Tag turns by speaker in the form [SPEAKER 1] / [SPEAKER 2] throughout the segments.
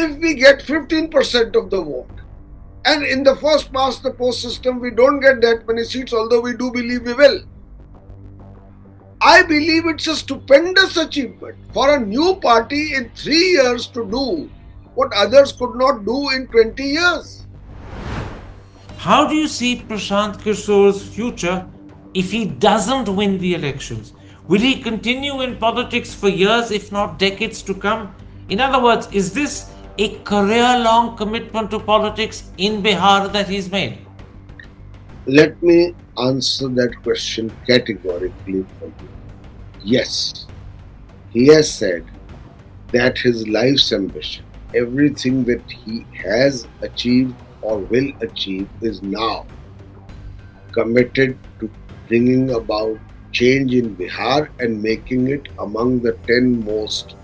[SPEAKER 1] if we get 15% of the vote, and in the first past the post system we don't get that many seats, although we do believe we will, I believe it's a stupendous achievement for a new party in 3 years to do what others could not do in 20 years.
[SPEAKER 2] How do you see Prashant Kishore's future if he doesn't win the elections? Will he continue in politics for years, if not decades to come? In other words, is this a career-long commitment to politics in Bihar that he's made?
[SPEAKER 1] Let me answer that question categorically for you. Yes, he has said that his life's ambition, everything that he has achieved or will achieve, is now committed to bringing about change in Bihar and making it among the 10 most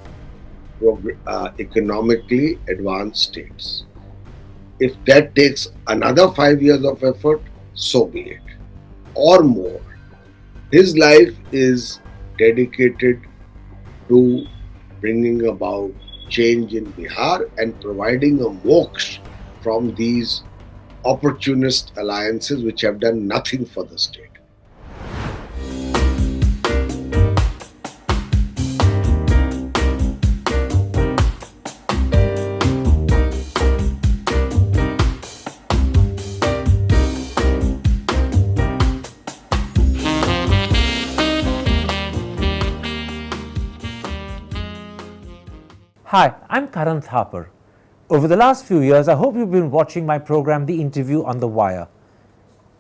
[SPEAKER 1] economically advanced states. If that takes another 5 years of effort, so be it, or more. His life is dedicated to bringing about change in Bihar and providing a moksha from these opportunist alliances which have done nothing for the state.
[SPEAKER 2] Hi, I'm Karan Thapar. Over the last few years, I hope you've been watching my program, The Interview on the Wire.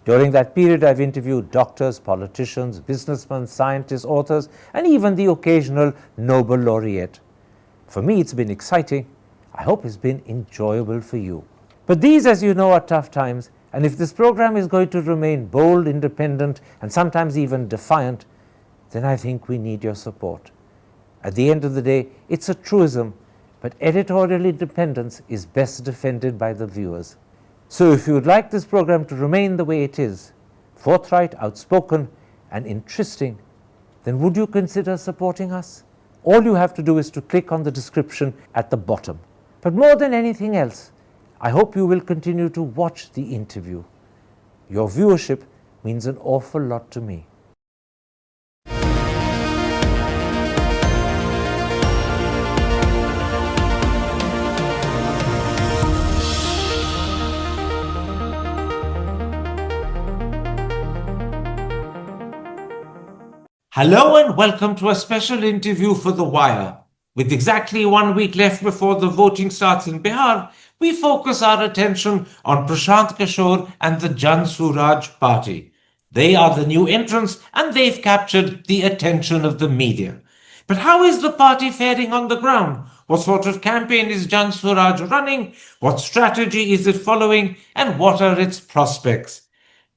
[SPEAKER 2] During that period, I've interviewed doctors, politicians, businessmen, scientists, authors, and even the occasional Nobel laureate. For me, it's been exciting. I hope it's been enjoyable for you. But these, as you know, are tough times, and if this program is going to remain bold, independent, and sometimes even defiant, then I think we need your support. At the end of the day, it's a truism, but editorial independence is best defended by the viewers. So if you would like this program to remain the way it is, forthright, outspoken, and interesting, then would you consider supporting us? All you have to do is to click on the description at the bottom. But more than anything else, I hope you will continue to watch the interview. Your viewership means an awful lot to me. Hello and welcome to a special interview for The Wire. With exactly 1 week left before the voting starts in Bihar, we focus our attention on Prashant Kishore and the Jan Suraaj Party. They are the new entrants and they've captured the attention of the media. But how is the party faring on the ground? What sort of campaign is Jan Suraaj running? What strategy is it following? And what are its prospects?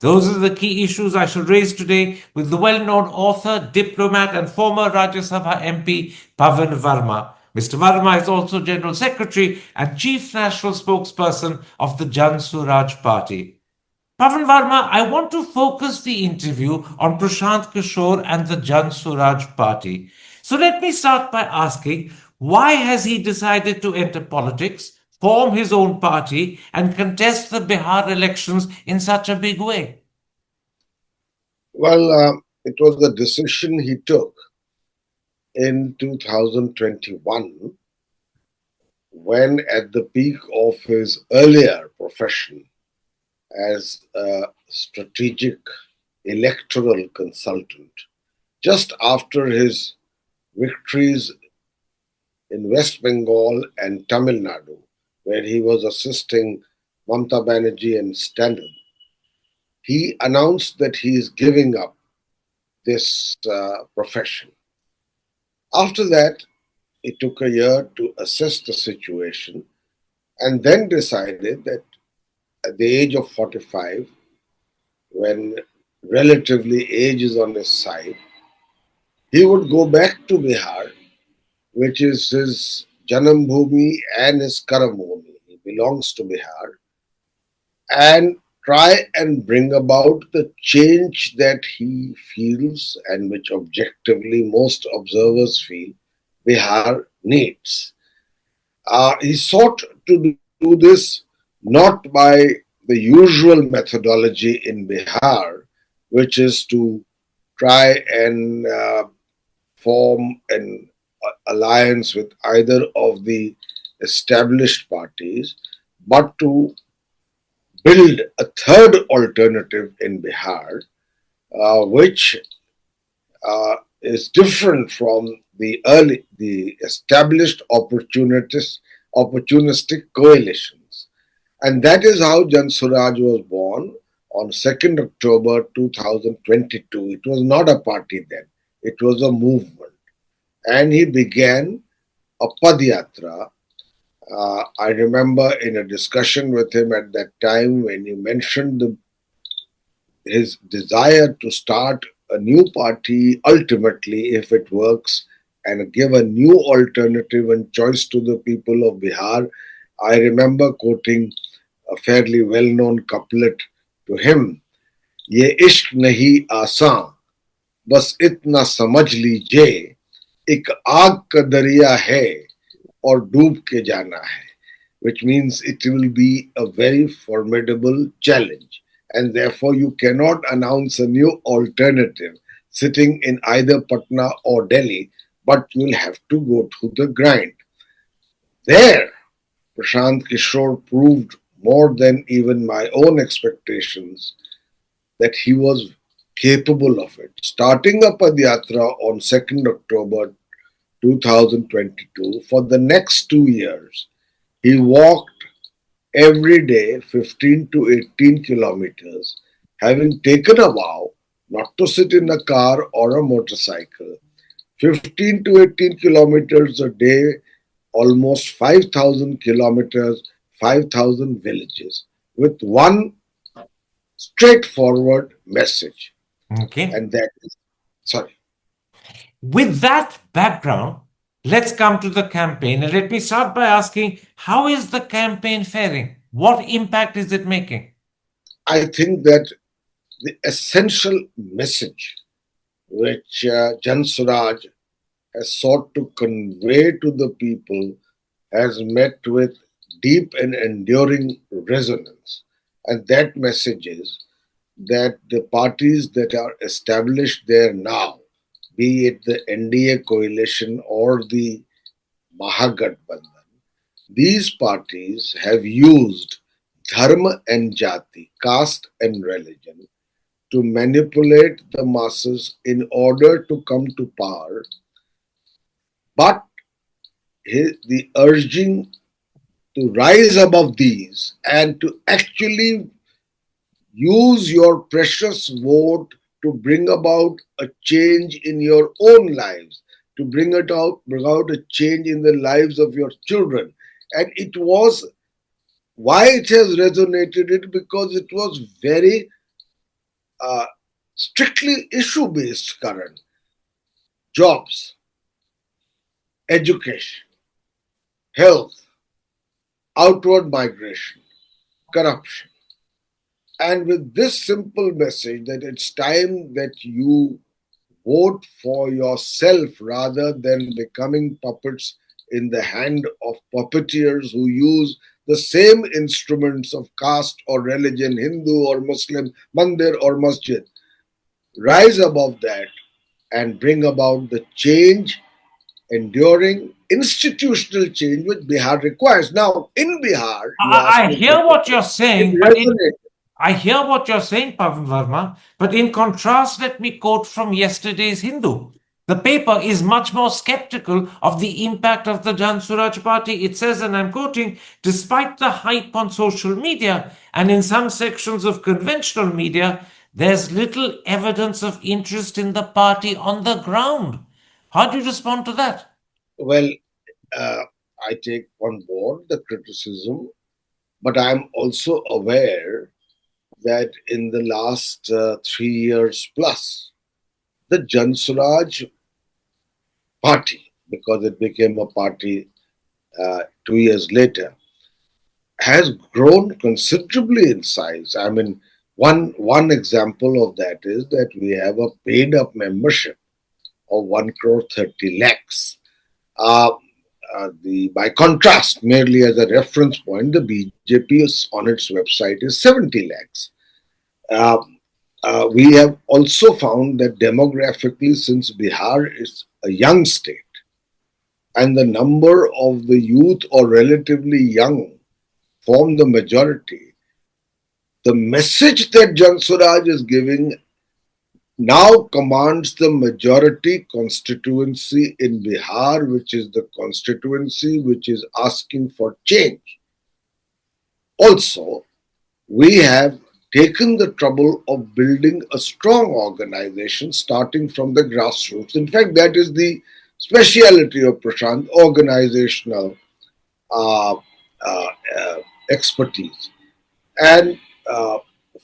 [SPEAKER 2] Those are the key issues I shall raise today with the well-known author, diplomat and former Rajya Sabha MP Pavan Varma. Mr. Varma is also General Secretary and Chief National Spokesperson of the Jan Suraaj Party. Pavan Varma, I want to focus the interview on Prashant Kishore and the Jan Suraaj Party. So let me start by asking, why has he decided to enter politics, form his own party, and contest the Bihar elections in such a big way?
[SPEAKER 1] Well, it was the decision he took in 2021 when, at the peak of his earlier profession as a strategic electoral consultant, just after his victories in West Bengal and Tamil Nadu, where he was assisting Mamata Banerjee and Standard, he announced that he is giving up this profession. After that, it took a year to assess the situation and then decided that at the age of 45, when relatively age is on his side, he would go back to Bihar, which is his Janam Bhumi and his Karam Bhumi. He belongs to Bihar, and try and bring about the change that he feels and which objectively most observers feel Bihar needs. He sought to do this not by the usual methodology in Bihar, which is to try and form an alliance with either of the established parties, but to build a third alternative in Bihar, which is different from the established opportunistic coalitions. And that is how Jan Suraaj was born on 2nd October 2022. It was not a party then, it was a movement. And he began a Padyatra. I remember in a discussion with him at that time when he mentioned his desire to start a new party ultimately, if it works, and give a new alternative and choice to the people of Bihar. I remember quoting a fairly well known couplet to him: Ye ishq nahi आसान बस इतना समझ लीजिए एक आग का दरिया है और डूब के जाना है, which means it will be a very formidable challenge, and therefore you cannot announce a new alternative sitting in either Patna or Delhi, but you will have to go through the grind. There, Prashant Kishore proved more than even my own expectations that he was capable of it. Starting a Padyatra on 2nd October 2022, for the next 2 years, he walked every day 15 to 18 kilometers, having taken a vow not to sit in a car or a motorcycle. 15 to 18 kilometers a day, almost 5,000 kilometers, 5,000 villages, with one straightforward message.
[SPEAKER 2] Okay.
[SPEAKER 1] And that is, sorry.
[SPEAKER 2] With that background, let's come to the campaign. And let me start by asking, how is the campaign faring? What impact is it making?
[SPEAKER 1] I think that the essential message which Jan Suraaj has sought to convey to the people has met with deep and enduring resonance. And that message is that the parties that are established there now, be it the NDA coalition or the Mahagathbandhan, these parties have used dharma and jati, caste and religion, to manipulate the masses in order to come to power. But the urging to rise above these and to actually use your precious vote to bring about a change in your own lives, to bring out a change in the lives of your children. And it was why it has resonated it because it was very uh, strictly issue based, current jobs, education, health, outward migration, corruption. And with this simple message that it's time that you vote for yourself rather than becoming puppets in the hand of puppeteers who use the same instruments of caste or religion, Hindu or Muslim, mandir or masjid. Rise above that and bring about the change, enduring institutional change which Bihar requires. Now, in Bihar, you asked
[SPEAKER 2] I
[SPEAKER 1] me,
[SPEAKER 2] hear what you're saying,
[SPEAKER 1] it
[SPEAKER 2] but
[SPEAKER 1] resonates.
[SPEAKER 2] I hear what you're saying, Pavan Varma, but in contrast, let me quote from yesterday's Hindu. The paper is much more skeptical of the impact of the Jan Suraaj Party. It says, and I'm quoting, despite the hype on social media and in some sections of conventional media, there's little evidence of interest in the party on the ground. How do you respond to that?
[SPEAKER 1] Well, uh, I take on board the criticism, but I'm also aware that in the last 3 years plus, the Jan Swaraj party, because it became a party 2 years later, has grown considerably in size. I mean, one example of that is that we have a paid up membership of 1 crore 30 lakhs. Uh, by contrast, merely as a reference point, the BJP on its website is 70 lakhs. Uh, we have also found that demographically, since Bihar is a young state and the number of the youth or relatively young form the majority, the message that Jan Suraaj is giving now commands the majority constituency in Bihar, which is the constituency which is asking for change. Also, we have taken the trouble of building a strong organization starting from the grassroots. In fact, that is the speciality of Prashant, organizational uh, uh, uh, expertise. And uh,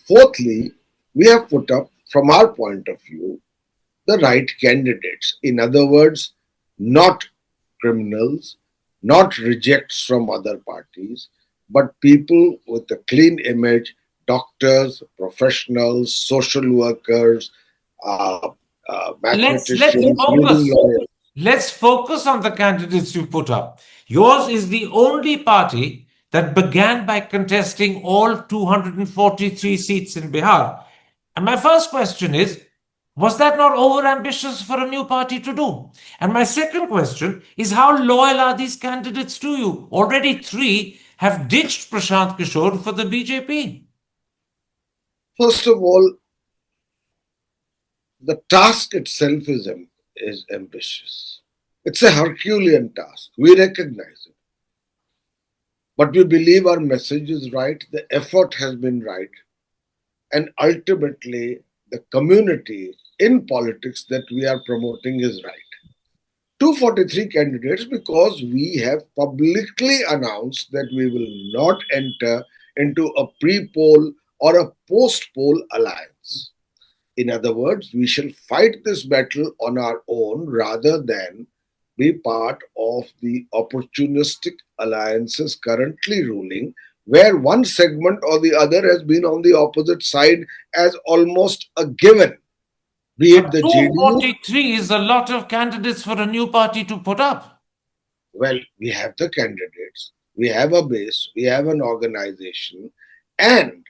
[SPEAKER 1] fourthly, we have put up, from our point of view, the right candidates. In other words, not criminals, not rejects from other parties, but people with a clean image, doctors, professionals, social workers, uh,
[SPEAKER 2] Let's
[SPEAKER 1] mathematicians, leading
[SPEAKER 2] focus.
[SPEAKER 1] lawyers.
[SPEAKER 2] Let's focus on the candidates you put up. Yours is the only party that began by contesting all 243 seats in Bihar. And my first question is, was that not overambitious for a new party to do? And my second question is, how loyal are these candidates to you? Already three have ditched Prashant Kishore for the BJP.
[SPEAKER 1] First of all, the task itself is ambitious. It's a Herculean task. We recognize it. But we believe our message is right, the effort has been right, and ultimately the community in politics that we are promoting is right. 243 candidates because we have publicly announced that we will not enter into a pre poll or a post poll alliance. In other words, we shall fight this battle on our own rather than be part of the opportunistic alliances currently ruling, where one segment or the other has been on the opposite side as almost a given, be it
[SPEAKER 2] But
[SPEAKER 1] the JDU.
[SPEAKER 2] 243 is a lot of candidates for a new party to put up.
[SPEAKER 1] Well, we have the candidates, we have a base, we have an organization, and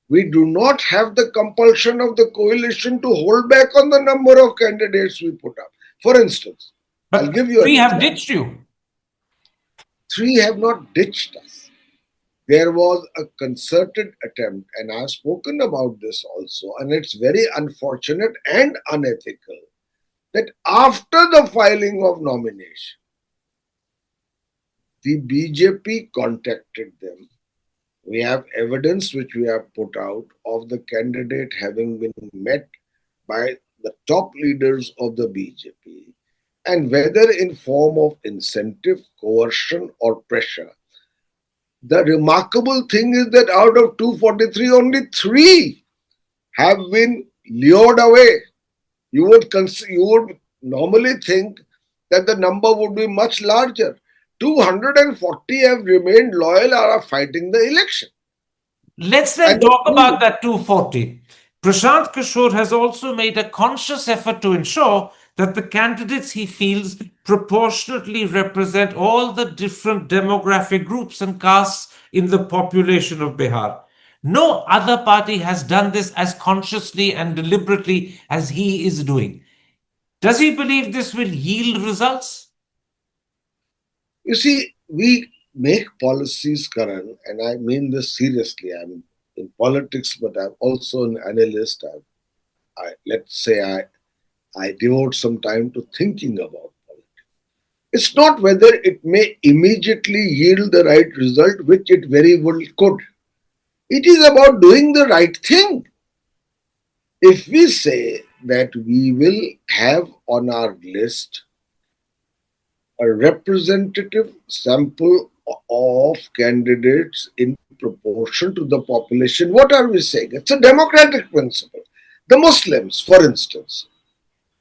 [SPEAKER 1] we do not have the compulsion of the coalition to hold back on the number of candidates we put up. For instance, I'll
[SPEAKER 2] But
[SPEAKER 1] give you an
[SPEAKER 2] three have
[SPEAKER 1] example.
[SPEAKER 2] ditched you.
[SPEAKER 1] Three have not ditched us. There was a concerted attempt, and I've spoken about this also, and it's very unfortunate and unethical that after the filing of nomination, the BJP contacted them. We have evidence which we have put out of the candidate having been met by the top leaders of the BJP, and whether in form of incentive, coercion, or pressure. The remarkable thing is that out of 243, only three have been lured away. You would normally think that the number would be much larger. 240 have remained loyal or are fighting the election.
[SPEAKER 2] Let's then
[SPEAKER 1] And the
[SPEAKER 2] talk
[SPEAKER 1] three,
[SPEAKER 2] about that 240. Prashant Kishore has also made a conscious effort to ensure that the candidates he feels proportionately represent all the different demographic groups and castes in the population of Bihar. No other party has done this as consciously and deliberately as he is doing. Does he believe this will yield results?
[SPEAKER 1] you see, we make policies, Karan, and I mean this seriously. I'm in politics, but I'm also an analyst. Let's say I devote some time to thinking about politics. It's not whether it may immediately yield the right result, which it very well could. It is about doing the right thing. If we say that we will have on our list a representative sample of candidates in proportion to the population, what are we saying? It's a democratic principle. The Muslims, for instance,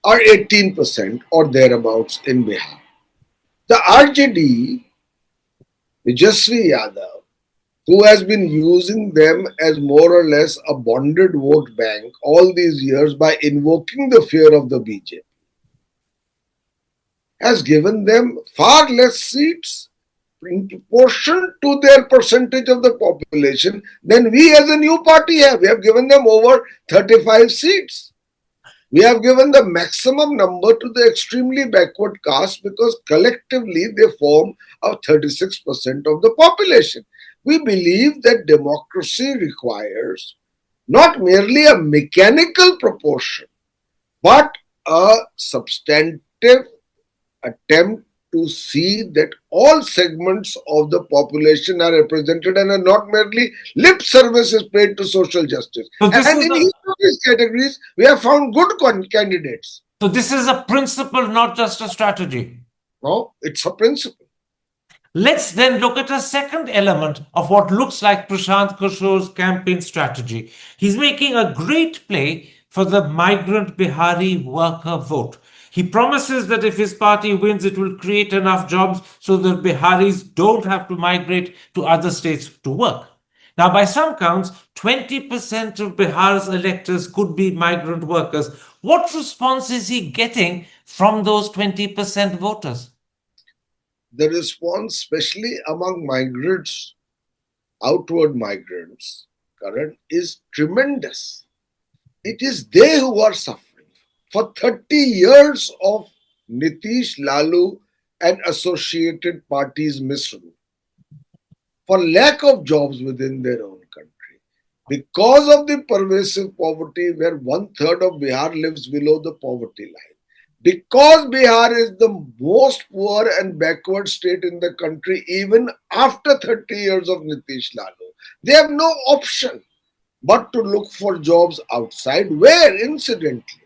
[SPEAKER 1] are 18% or thereabouts in Bihar. The RJD, Tejashwi Yadav, who has been using them as more or less a bonded vote bank all these years by invoking the fear of the BJP, has given them far less seats in proportion to their percentage of the population than we as a new party have. We have given them over 35 seats. We have given the maximum number to the extremely backward caste because collectively they form 36% of the population. We believe that democracy requires not merely a mechanical proportion, but a substantive attempt to see that all segments of the population are represented and are not merely lip services paid to social justice.
[SPEAKER 2] So this
[SPEAKER 1] And
[SPEAKER 2] is
[SPEAKER 1] in
[SPEAKER 2] a
[SPEAKER 1] each of these categories, we have found good candidates.
[SPEAKER 2] so this is a principle, not just a strategy.
[SPEAKER 1] No, it's a principle.
[SPEAKER 2] Let's then look at a second element of what looks like Prashant Kishor's campaign strategy. He's making a great play for the migrant Bihari worker vote. He promises that if his party wins, it will create enough jobs so that Biharis don't have to migrate to other states to work. Now, by some counts, 20% of Bihar's electors could be migrant workers. What response is he getting from those 20% voters?
[SPEAKER 1] The response, especially among migrants, outward migrants, Karan, is tremendous. It is they who are suffering. For 30 years of Nitish, Lalu, and associated parties' misrule, for lack of jobs within their own country, because of the pervasive poverty where one-third of Bihar lives below the poverty line, because Bihar is the most poor and backward state in the country even after 30 years of Nitish Lalu, they have no option but to look for jobs outside where, incidentally,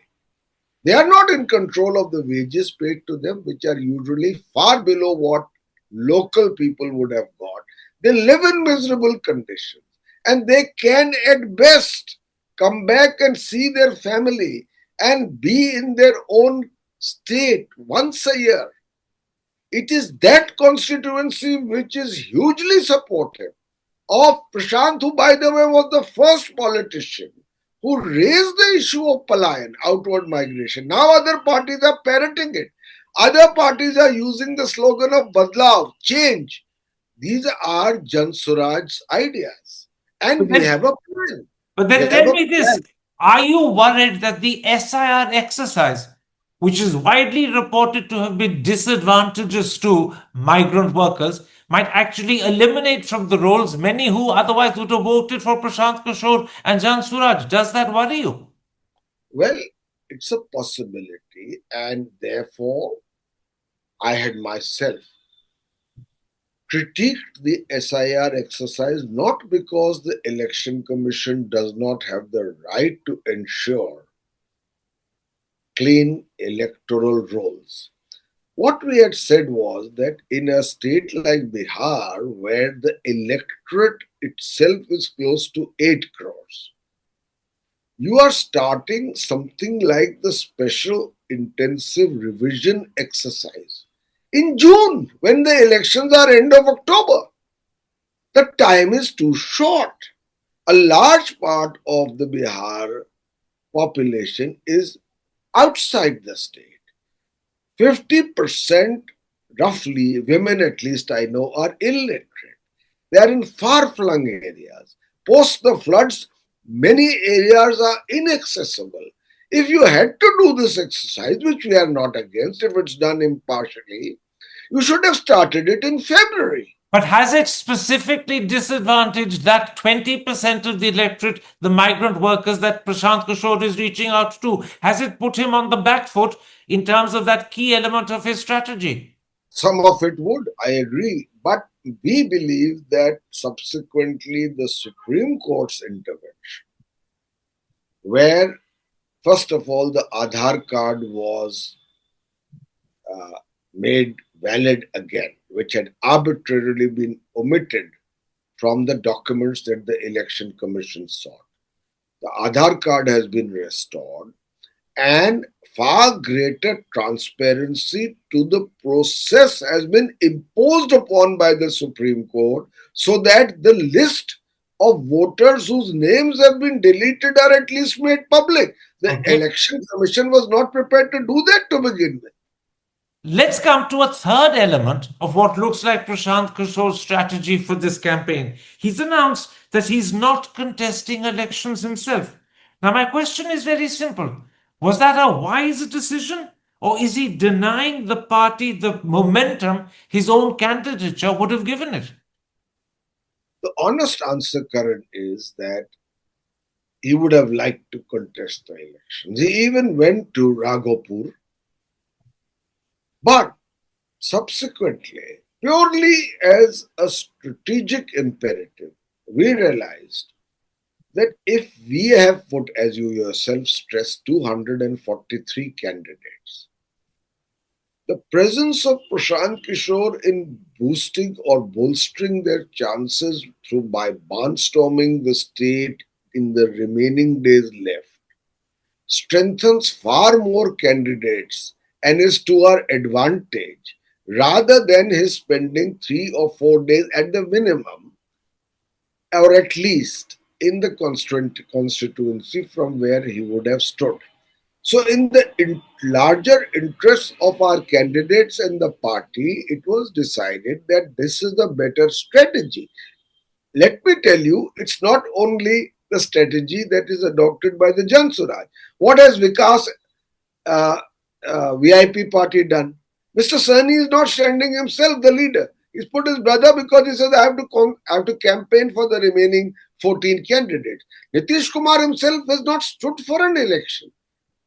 [SPEAKER 1] they are not in control of the wages paid to them, which are usually far below what local people would have got. They live in miserable conditions and they can, at best, come back and see their family and be in their own state once a year. It is that constituency which is hugely supportive of Prashant, who, by the way, was the first politician who raised the issue of Palayan, outward migration. Now other parties are parroting it. Other parties are using the slogan of Badlav, change. These are Jan Suraaj's ideas.
[SPEAKER 2] But
[SPEAKER 1] And we
[SPEAKER 2] then,
[SPEAKER 1] have a plan.
[SPEAKER 2] but
[SPEAKER 1] We
[SPEAKER 2] then
[SPEAKER 1] have
[SPEAKER 2] tell
[SPEAKER 1] a
[SPEAKER 2] me this.
[SPEAKER 1] plan.
[SPEAKER 2] Are you worried that the SIR exercise, which is widely reported to have been disadvantageous to migrant workers, might actually eliminate from the rolls many who otherwise would have voted for Prashant Kishore and Jan Suraaj? Does that worry you?
[SPEAKER 1] Well, it's a possibility, and therefore I had myself critiqued the SIR exercise not because the Election Commission does not have the right to ensure clean electoral rolls. What we had said was that in a state like Bihar, where the electorate itself is close to 8 crores, you are starting something like the special intensive revision exercise in June when the elections are end of October. The time is too short. A large part of the Bihar population is outside the state. 50% roughly, women at least I know, are illiterate. They are in far flung areas. Post the floods, many areas are inaccessible. If you had to do this exercise, which we are not against, if it's done impartially, you should have started it in February.
[SPEAKER 2] But has it specifically disadvantaged that 20% of the electorate, the migrant workers that Prashant Kishore is reaching out to? Has it put him on the back foot in terms of that key element of his strategy?
[SPEAKER 1] Some of it would, I agree. But we believe that subsequently the Supreme Court's intervention, where first of all the Aadhaar card was made valid again, which had arbitrarily been omitted from the documents that the Election Commission sought. The Aadhaar card has been restored, and far greater transparency to the process has been imposed upon by the Supreme Court so that the list of voters whose names have been deleted are at least made public. The
[SPEAKER 2] Okay.
[SPEAKER 1] Election Commission was not prepared to do that to begin with.
[SPEAKER 2] Let's come to a third element of what looks like Prashant Kishore's strategy for this campaign. He's announced that he's not contesting elections himself. Now, my question is very simple. Was that a wise decision? Or is he denying the party the momentum his own candidature would have given it?
[SPEAKER 1] The honest answer, Karan, is that he would have liked to contest the elections. He even went to Raghopur, but subsequently, purely as a strategic imperative, we realized that if we have put, as you yourself stressed, 243 candidates, the presence of Prashant Kishore in boosting or bolstering their chances through by barnstorming the state in the remaining days left strengthens far more candidates and is to our advantage rather than his spending 3 or 4 days at the minimum or at least in the constituency from where he would have stood. So, in the larger interests of our candidates and the party, it was decided that this is the better strategy. Let me tell you, it's not only the strategy that is adopted by the Jan Suraaj. What has Vikas uh, VIP party done? Mr. Sani is not standing himself the leader. He's put his brother because he says I have to campaign for the remaining 14 candidates. Nitish Kumar himself has not stood for an election.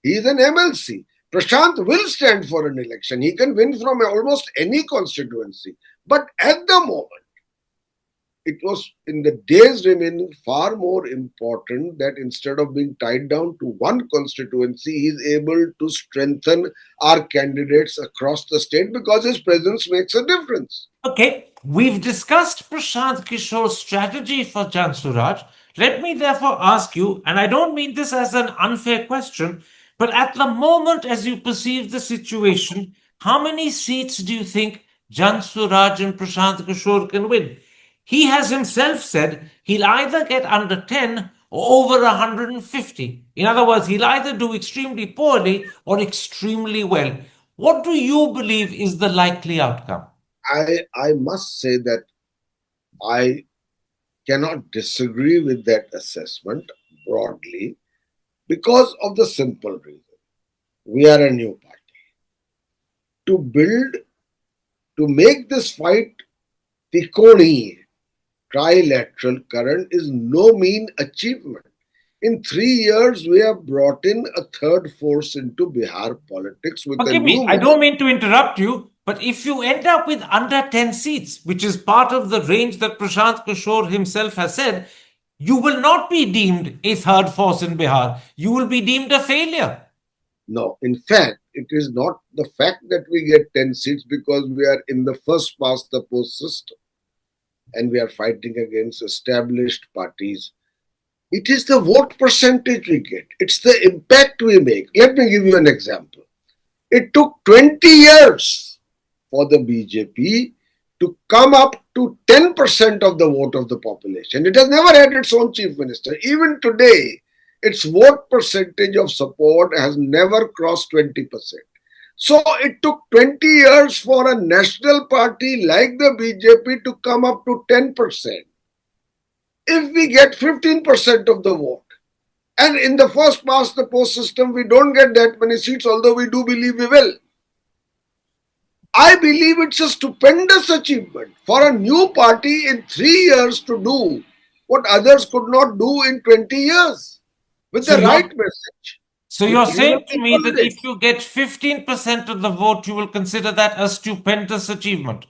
[SPEAKER 1] He is an MLC. Prashant will stand for an election. He can win from almost any constituency. But at the moment, it was in the days remaining far more important that instead of being tied down to one constituency, he is able to strengthen our candidates across the state because his presence makes a difference.
[SPEAKER 2] Okay, we've discussed Prashant Kishore's strategy for Jan Suraj. Let me therefore ask you, and I don't mean this as an unfair question, but at the moment, as you perceive the situation, how many seats do you think Jan Suraj and Prashant Kishore can win? He has himself said he'll either get under 10 or over 150. In other words, he'll either do extremely poorly or extremely well. What do you believe is the likely outcome?
[SPEAKER 1] I must say that I cannot disagree with that assessment broadly because of the simple reason. We are a new party. To build, to make this fight Tikoni, trilateral current is no mean achievement. In 3 years, we have brought in a third force into Bihar politics with a
[SPEAKER 2] Forgive me,
[SPEAKER 1] new
[SPEAKER 2] I don't
[SPEAKER 1] minister.
[SPEAKER 2] mean to interrupt you, but if you end up with under 10 seats, which is part of the range that Prashant Kishore himself has said, you will not be deemed a third force in Bihar. You will be deemed a failure.
[SPEAKER 1] No, in fact, it is not the fact that we get 10 seats because we are in the first past the post system and we are fighting against established parties. It is the vote percentage we get, it's the impact we make. Let me give you an example. It took 20 years for the BJP to come up to 10% of the vote of the population. It has never had its own chief minister. Even today, its vote percentage of support has never crossed 20%. So it took 20 years for a national party like the BJP to come up to 10%. If we get 15% of the vote, and in the first past the post system, we don't get that many seats, although we do believe we will. I believe it's a stupendous achievement for a new party in 3 years to do what others could not do in 20 years with
[SPEAKER 2] So
[SPEAKER 1] the right
[SPEAKER 2] you're
[SPEAKER 1] message,
[SPEAKER 2] so
[SPEAKER 1] with
[SPEAKER 2] you're saying to
[SPEAKER 1] reasonable
[SPEAKER 2] me that
[SPEAKER 1] coverage.
[SPEAKER 2] if you get 15% of the vote, you will consider that a stupendous achievement.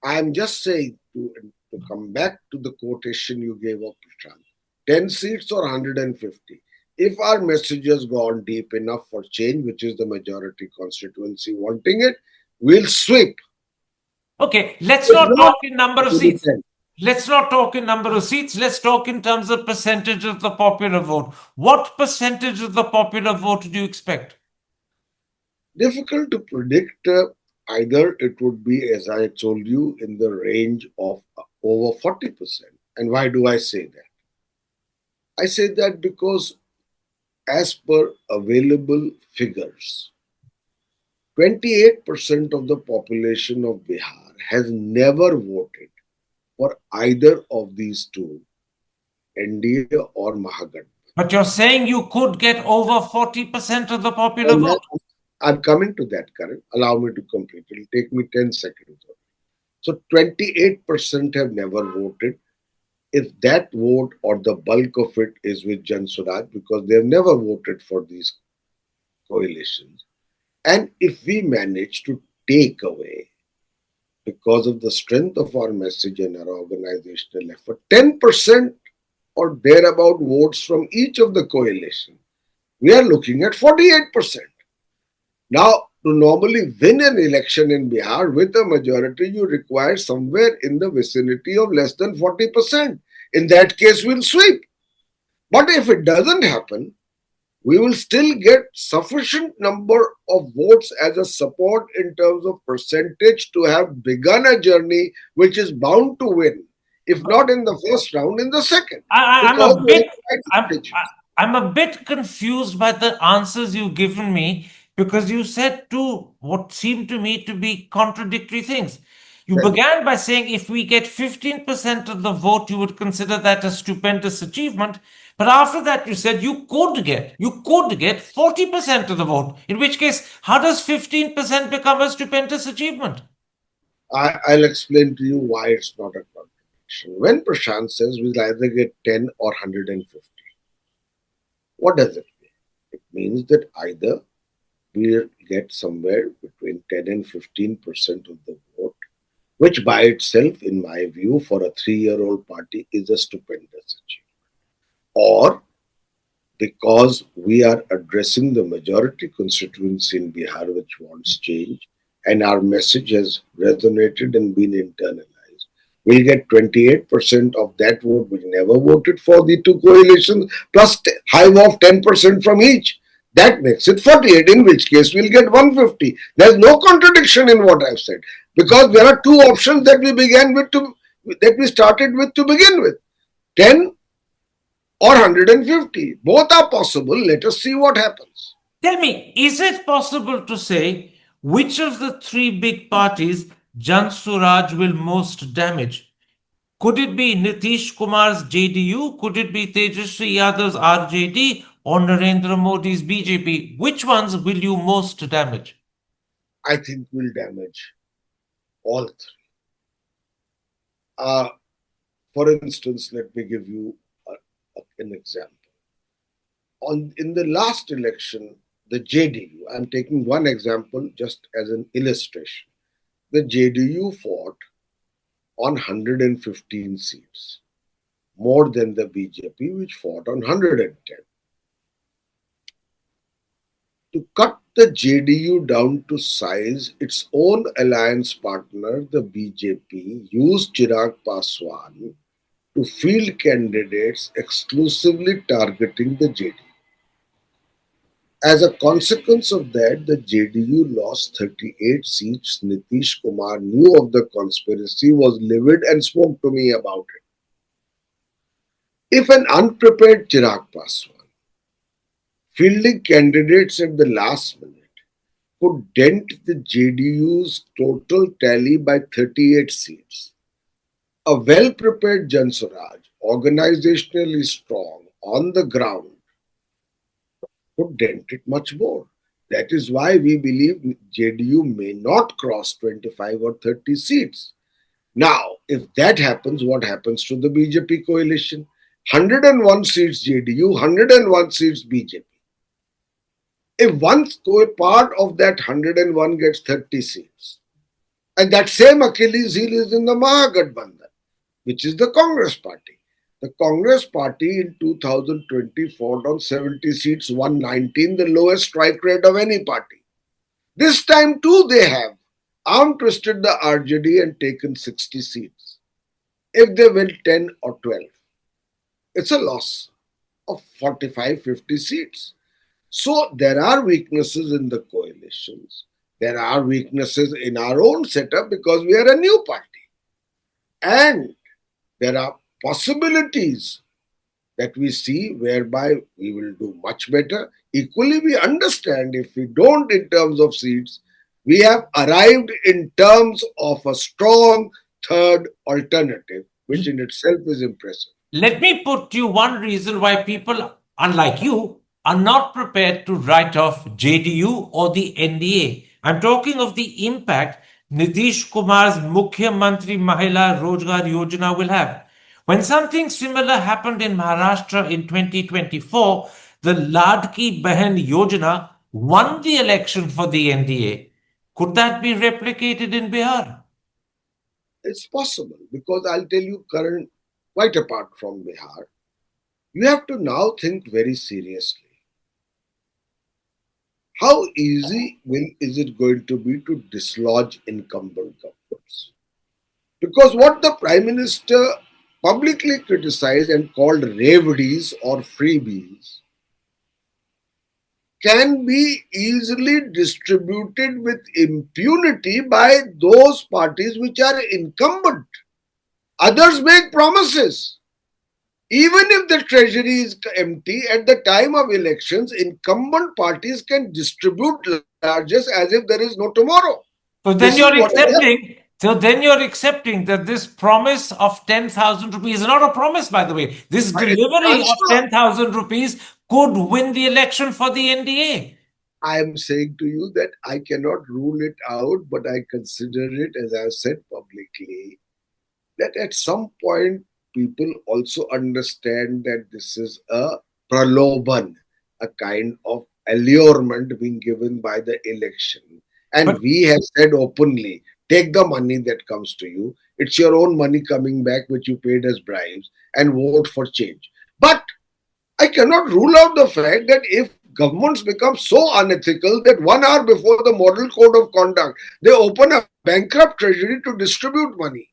[SPEAKER 1] I am just saying to come back to the quotation you gave of Prashant 10 seats or 150. If our message has gone deep enough for change, which is the majority constituency wanting it, we'll sweep.
[SPEAKER 2] Okay, let's
[SPEAKER 1] If
[SPEAKER 2] not
[SPEAKER 1] not,
[SPEAKER 2] talk in number
[SPEAKER 1] it
[SPEAKER 2] of
[SPEAKER 1] will be
[SPEAKER 2] seats.
[SPEAKER 1] 10.
[SPEAKER 2] Let's not talk in number of seats. Let's talk in terms of percentage of the popular vote. What percentage of the popular vote do you expect?
[SPEAKER 1] Difficult to predict. Either it would be, as I told you, in the range of over 40%. And why do I say that? I say that because, as per available figures, 28% of the population of Bihar has never voted for either of these two, NDA or Mahagathbandhan.
[SPEAKER 2] But you're saying you could get over 40% of the popular
[SPEAKER 1] And
[SPEAKER 2] vote.
[SPEAKER 1] I'm coming to that, Karan. Allow me to complete. It will take me 10 seconds. So 28% have never voted. If that vote or the bulk of it is with Jan Suraaj, because they have never voted for these coalitions, and if we manage to take away, because of the strength of our message and our organizational effort, 10% or thereabout votes from each of the coalition, we are looking at 48%. Now, to normally win an election in Bihar with a majority, you require somewhere in the vicinity of less than 40%. In that case, we'll sweep. But if it doesn't happen, we will still get sufficient number of votes as a support in terms of percentage to have begun a journey which is bound to win, if not in the first round, in the second,
[SPEAKER 2] I'm
[SPEAKER 1] because
[SPEAKER 2] a
[SPEAKER 1] we have
[SPEAKER 2] bit
[SPEAKER 1] the right
[SPEAKER 2] I'm
[SPEAKER 1] strategies.
[SPEAKER 2] I'm a bit confused by the answers you've given me because you said two what seemed to me to be contradictory things. You
[SPEAKER 1] Tell me.
[SPEAKER 2] began by saying if we get 15% of the vote, you would consider that a stupendous achievement. But after that, you said you could get 40% of the vote. In which case, how does 15% become a stupendous achievement?
[SPEAKER 1] I'll explain to you why it's not a contradiction. When Prashant says we'll either get 10 or 150, what does it mean? It means that either we'll get somewhere between 10 and 15% of the vote, which by itself, in my view, for a 3-year-old party is a stupendous achievement. Or because we are addressing the majority constituency in Bihar which wants change, and our message has resonated and been internalized. We'll get 28% of that vote which never voted for the two coalitions, plus high of 10% from each. That makes it 48, in which case we'll get 150. There's no contradiction in what I've said, because there are two options that we started with to begin with: 10 or 150. Both are possible. Let us see what happens.
[SPEAKER 2] Tell me, is it possible to say which of the three big parties Jan Suraj will most damage? Could it be Nitish Kumar's JDU? Could it be Tejashwi Yadav's RJD or Narendra Modi's BJP? Which ones will you most damage?
[SPEAKER 1] I think will damage all three. Uh, for instance, let me give you an example. In the last election, the JDU, I'm taking one example just as an illustration. The JDU fought on 115 seats, more than the BJP, which fought on 110. To cut the JDU down to size, its own alliance partner, the BJP, used Chirag Paswan to field candidates exclusively targeting the JDU. As a consequence of that, the JDU lost 38 seats. Nitish Kumar knew of the conspiracy, was livid, and spoke to me about it. If an unprepared Chirag Paswan fielding candidates at the last minute could dent the JDU's total tally by 38 seats, a well prepared Jan Suraaj, organizationally strong, on the ground, could dent it much more. That is why we believe JDU may not cross 25 or 30 seats. Now, if that happens, what happens to the BJP coalition? 101 seats JDU, 101 seats BJP. If one part of that 101 gets 30 seats, and that same Achilles heel is in the Mahagathbandhan, which is the Congress party. The Congress party in 2020 fought on 70 seats, won 19, the lowest strike rate of any party. This time too they have arm twisted the RJD and taken 60 seats. If they win 10 or 12, it's a loss of 45, 50 seats. So there are weaknesses in the coalitions. There are weaknesses in our own setup because we are a new party. And there are possibilities that we see whereby we will do much better. Equally, we understand if we don't in terms of seats, We have arrived in terms of a strong third alternative, which in itself is impressive.
[SPEAKER 2] Let me put you one reason why people, unlike you, are not prepared to write off JDU or the NDA. I'm talking of the impact Nitish Kumar's Mukhya Mantri Mahila Rozgar Yojana will have. When something similar happened in Maharashtra in 2024, the Ladki Behan Yojana won the election for the NDA. Could that be replicated in Bihar?
[SPEAKER 1] It's possible because I'll tell you, Karan, quite apart from Bihar, you have to now think very seriously. How easy is it going to be to dislodge incumbent governments? Because what the Prime Minister publicly criticized and called reveries or freebies can be easily distributed with impunity by those parties which are incumbent. Others make promises. Even if the treasury is empty at the time of elections, incumbent parties can distribute largesse as if there is no tomorrow.
[SPEAKER 2] So then
[SPEAKER 1] This is
[SPEAKER 2] you're
[SPEAKER 1] what I have.
[SPEAKER 2] accepting. So then you're accepting that this promise of 10,000 rupees is not a promise, by the way. This
[SPEAKER 1] It's an
[SPEAKER 2] delivery of
[SPEAKER 1] answer.
[SPEAKER 2] 10,000 rupees could win the election for the NDA.
[SPEAKER 1] I am saying to you that I cannot rule it out, but I consider it, as I have said publicly, that at some point people also understand that this is a praloban, a kind of allurement being given by the election. And
[SPEAKER 2] But
[SPEAKER 1] we have said openly, take the money that comes to you. It's your own money coming back, which you paid as bribes, and vote for change. But I cannot rule out the fact that if governments become so unethical that 1 hour before the model code of conduct, they open a bankrupt treasury to distribute money,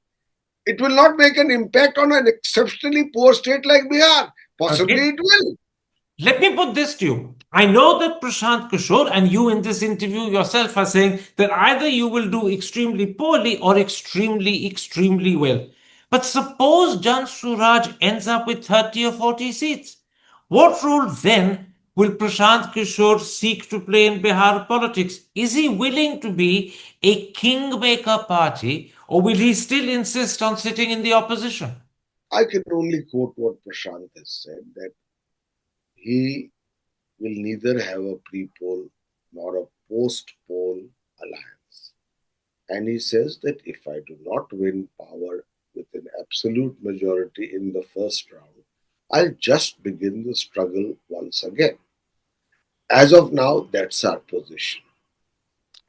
[SPEAKER 1] it will not make an impact on an exceptionally poor state like Bihar. Possibly
[SPEAKER 2] okay,
[SPEAKER 1] it will.
[SPEAKER 2] let me put this to you. I know that Prashant Kishore and you in this interview yourself are saying that either you will do extremely poorly or extremely, extremely well. But suppose Jan Suraaj ends up with 30 or 40 seats. What role then will Prashant Kishore seek to play in Bihar politics? Is he willing to be a kingmaker party or will he still insist on sitting in the opposition?
[SPEAKER 1] I can only quote what Prashant has said, that he will neither have a pre-poll nor a post-poll alliance. And he says that if I do not win power with an absolute majority in the first round, I'll just begin the struggle once again. As of now, that's our position.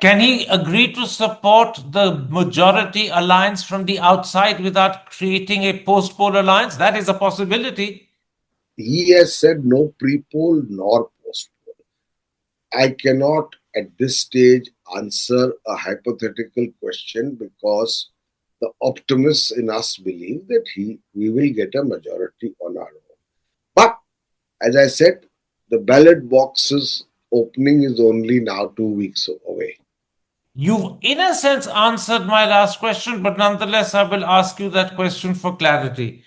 [SPEAKER 2] Can he agree to support the majority alliance from the outside without creating a post poll alliance? That is a possibility.
[SPEAKER 1] He has said no pre-poll nor post-poll. I cannot at this stage answer a hypothetical question because the optimists in us believe that we will get a majority on our own. But as I said, the ballot boxes opening is only now 2 weeks away.
[SPEAKER 2] You've, in a sense, answered my last question, but nonetheless, I will ask you that question for clarity.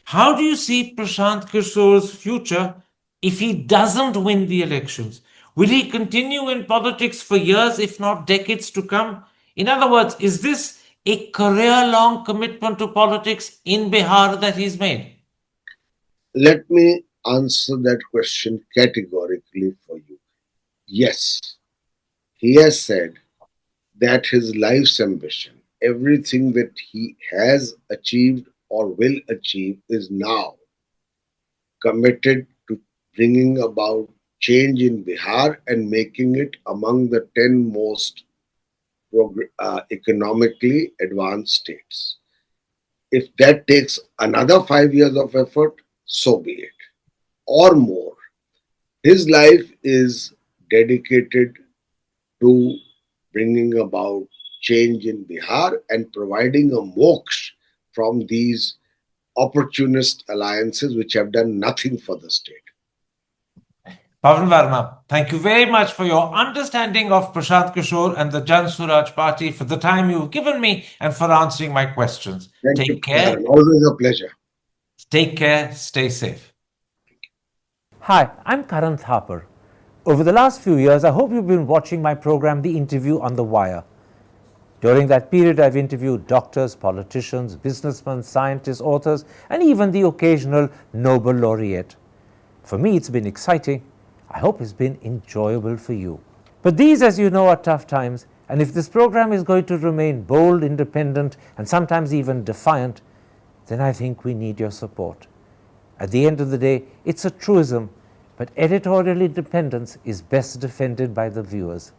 [SPEAKER 2] How do you see Prashant Kishore's future if he doesn't win the elections? Will he continue in politics for years, if not decades to come? In other words, is this a career long commitment to politics in Bihar that he's made?
[SPEAKER 1] Let me answer that question categorically for you. Yes, he has said that his life's ambition, everything that he has achieved or will achieve, is now committed to bringing about change in Bihar and making it among the 10 most economically advanced states. If that takes another 5 years of effort, so be it, or more. His life is dedicated to bringing about change in Bihar and providing a moksha from these opportunist alliances which have done nothing for the state.
[SPEAKER 2] Pavan Varma, thank you very much for your understanding of Prashant Kishore and the Jan Suraaj Party, for the time you've given me and for answering my questions.
[SPEAKER 1] Thank you,
[SPEAKER 2] Take care.
[SPEAKER 1] Karan. Always a pleasure.
[SPEAKER 2] Take care. Stay safe. Hi, I'm Karan Thapar. Over the last few years, I hope you've been watching my program, The Interview on the Wire. During that period, I've interviewed doctors, politicians, businessmen, scientists, authors, and even the occasional Nobel laureate. For me, it's been exciting. I hope it's been enjoyable for you. But these, as you know, are tough times, and if this program is going to remain bold, independent, and sometimes even defiant, then I think we need your support. At the end of the day, it's a truism, but editorial independence is best defended by the viewers.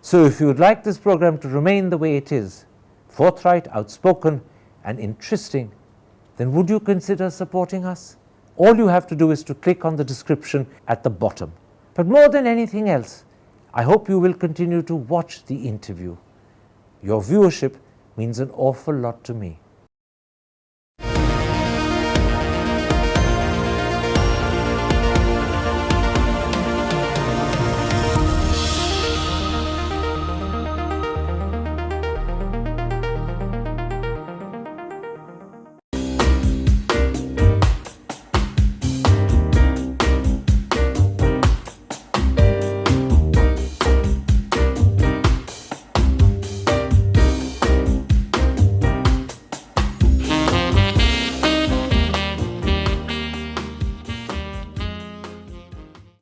[SPEAKER 2] So if you would like this program to remain the way it is, forthright, outspoken, and interesting, then would you consider supporting us? All you have to do is to click on the description at the bottom. But more than anything else, I hope you will continue to watch The Interview. Your viewership means an awful lot to me.